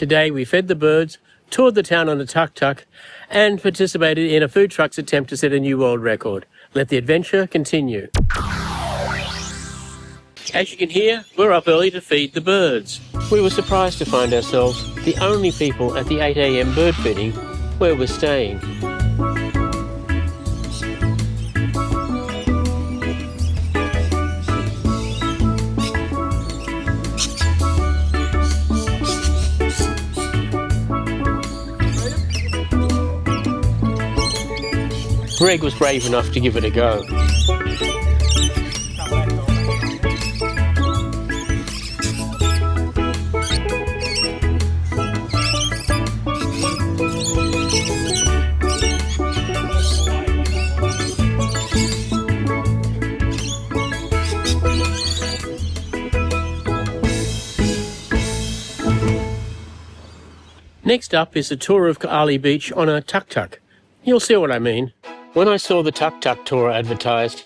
Today we fed the birds, toured the town on a tuk-tuk, and participated in a food truck's attempt to set a new world record. Let the adventure continue. As you can hear, we're up early to feed the birds. We were surprised to find ourselves the only people at the 8 a.m. bird feeding where we're staying. Greg was brave enough to give it a go. Next up is a tour of Arlie Beach on a tuk-tuk. You'll see what I mean. When I saw the tuk-tuk tour advertised,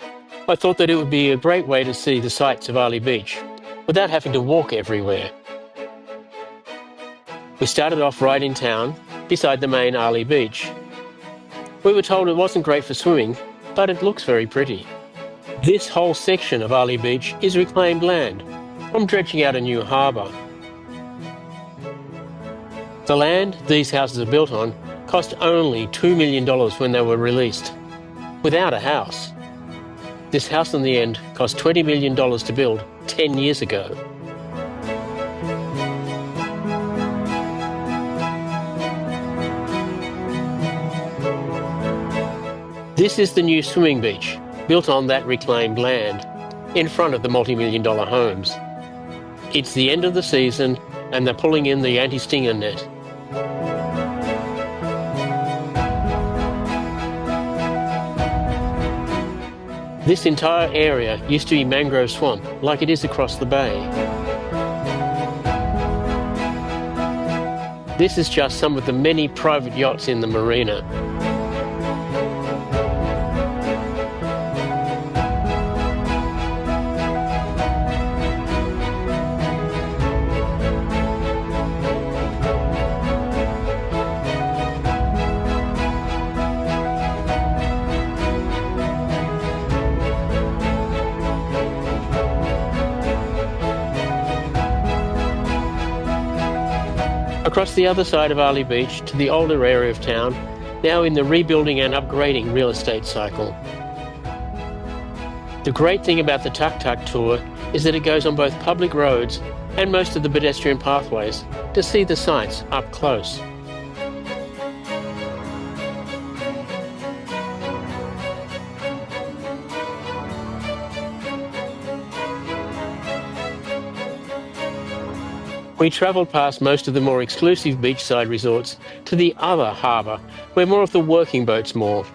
I thought that it would be a great way to see the sights of Arlie Beach without having to walk everywhere. We started off right in town, beside the main Arlie Beach. We were told it wasn't great for swimming, but it looks very pretty. This whole section of Arlie Beach is reclaimed land from dredging out a new harbour. The land these houses are built on cost only $2 million when they were released, without a house. This house in the end cost $20 million to build 10 years ago. This is the new swimming beach, built on that reclaimed land, in front of the multi-million-dollar homes. It's the end of the season and they're pulling in the anti-stinger net. This entire area used to be mangrove swamp, like it is across the bay. This is just some of the many private yachts in the marina. Across the other side of Arlie Beach to the older area of town, now in the rebuilding and upgrading real estate cycle. The great thing about the tuk-tuk tour is that it goes on both public roads and most of the pedestrian pathways to see the sights up close. We travelled past most of the more exclusive beachside resorts to the other harbour, where more of the working boats moor.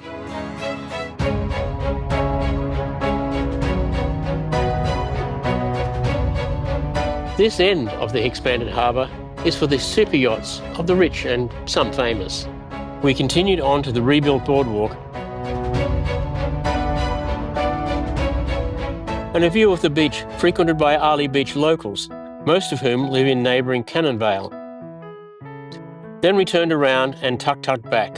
This end of the expanded harbour is for the super yachts of the rich and some famous. We continued on to the rebuilt boardwalk and a view of the beach frequented by Arlie Beach locals, most of whom live in neighbouring Cannonvale. Then we turned around and tuk-tuk back.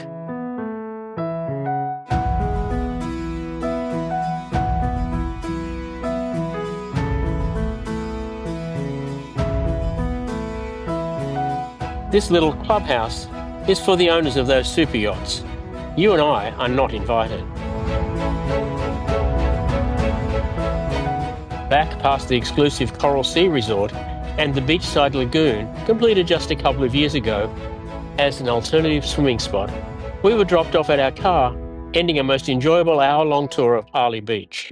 This little clubhouse is for the owners of those super yachts. You and I are not invited. Back past the exclusive Coral Sea Resort and the beachside lagoon, completed just a couple of years ago as an alternative swimming spot, we were dropped off at our car, ending a most enjoyable hour-long tour of Arlie Beach.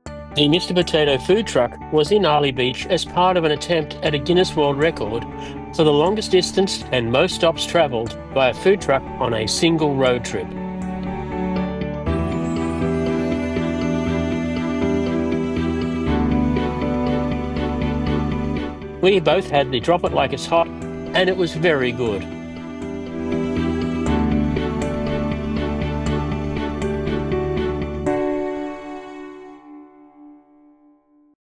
The Mr. Potato food truck was in Arlie Beach as part of an attempt at a Guinness World Record for the longest distance and most stops travelled by a food truck on a single road trip. We both had the drop it like it's hot, and it was very good.